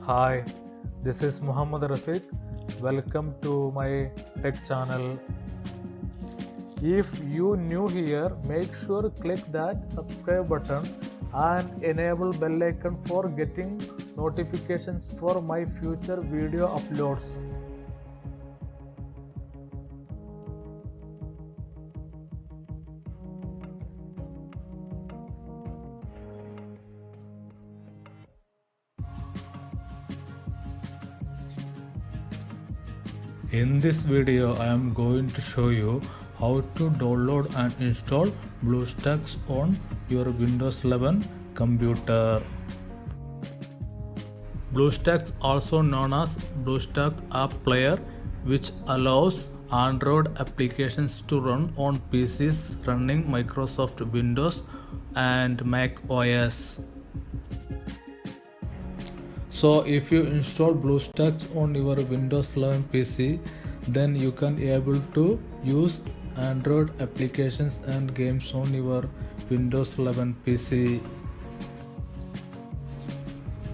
Hi, this is Muhammad Rafiq. Welcome to my tech channel. If you new here, make sure click that subscribe button and enable bell icon for getting notifications for my future video uploads. In this video, I am going to show you how to download and install Bluestacks on your Windows 11 computer. Bluestacks, also known as Bluestacks App Player, which allows Android applications to run on PCs running Microsoft Windows and Mac OS. So if you install Bluestacks on your Windows 11 PC, then you can able to use Android applications and games on your Windows 11 PC.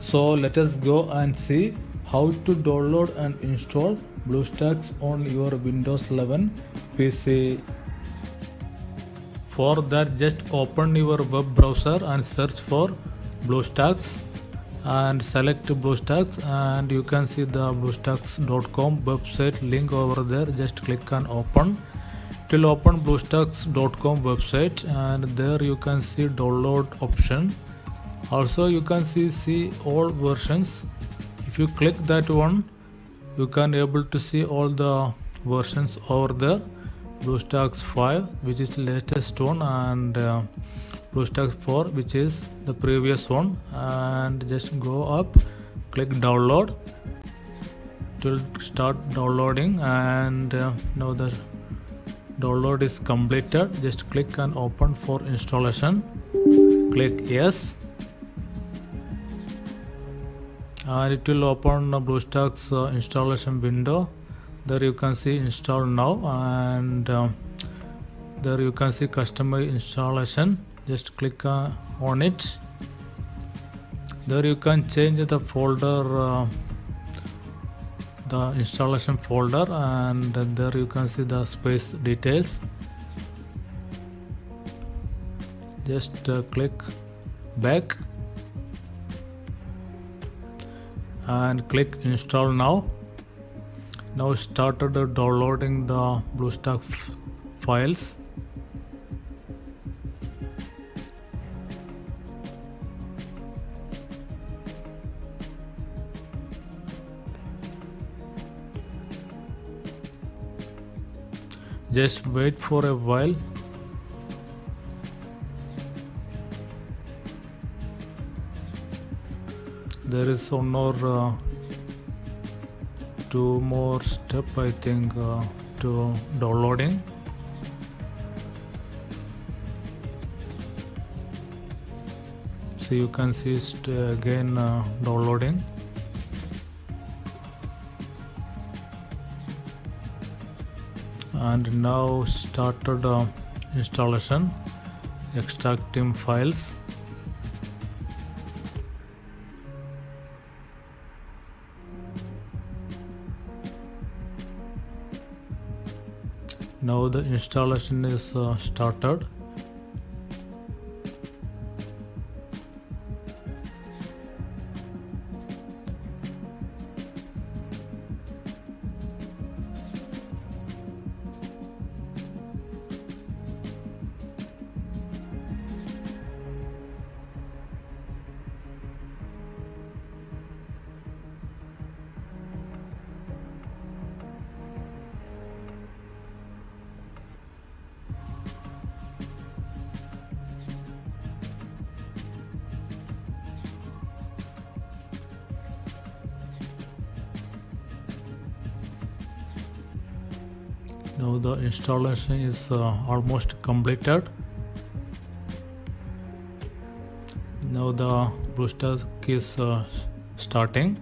So let us go and see how to download and install Bluestacks on your Windows 11 PC. For that, just open your web browser and search for Bluestacks and select Bluestacks, and you can see the bluestacks.com website link over there. Just click on open. It will open bluestacks.com website, and there you can see download option. Also you can see all versions. If you click that one, you can able to see all the versions over there. Bluestacks 5, which is the latest one, and Bluestacks 4, which is the previous one. And just go up, click download. It will start downloading, and now the download is completed. Just click on open for installation. Click yes, and it will open the Bluestacks installation window. There you can see install now, and there you can see customize installation. Just click on it. There you can change the folder, the installation folder, and there you can see the space details. Just click back and click install now. Now started downloading the Bluestacks files. Just wait for a while. There is one more two more step, I think, to downloading. So you can see it again downloading. And now started installation, extracting files. Now the installation is started. Now the installation is almost completed. Now the Bluestacks is starting,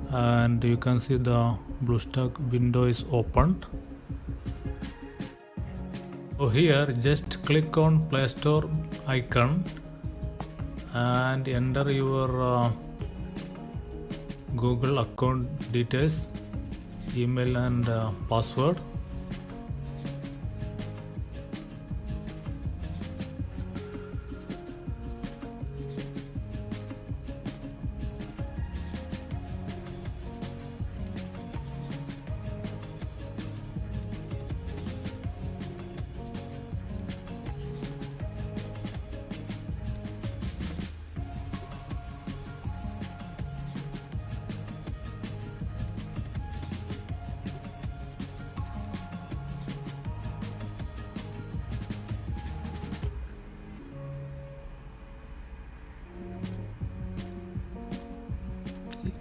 and you can see the Bluestacks window is opened. So here just click on Play Store icon and enter your Google account details, email and password.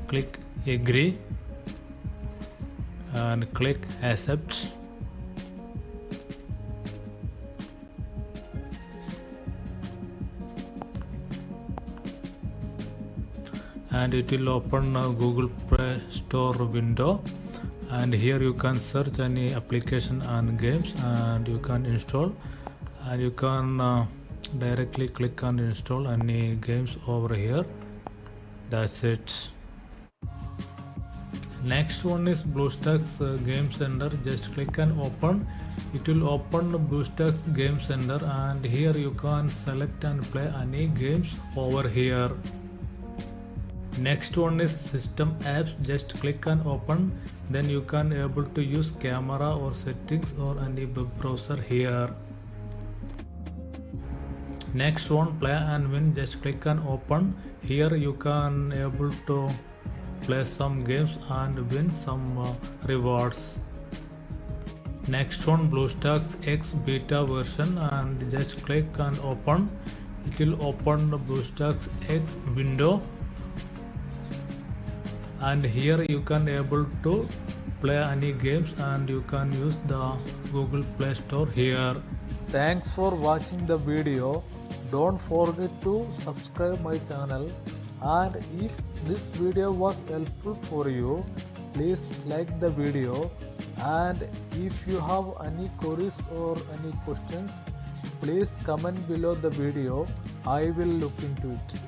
Click agree and click accept. And it will open a Google Play Store window, and here you can search any application and games and you can install, and you can directly click and install any games over here. That's it. Next one is Bluestacks Game Center. Just click and open. It will open Bluestacks Game Center, and here you can select and play any games over here. Next one is System Apps. Just click and open. Then you can able to use camera or settings or any web browser here. Next one, Play and Win. Just click and open. Here you can able to play some games and win some rewards. Next one, Bluestacks X Beta version, and just click and open. It will open the Bluestacks X window, and here you can able to play any games and you can use the Google Play Store here. Thanks for watching the video. Don't forget to subscribe my channel, and if this video was helpful for you, please like the video, and if you have any queries or any questions, please comment below the video. I will look into it.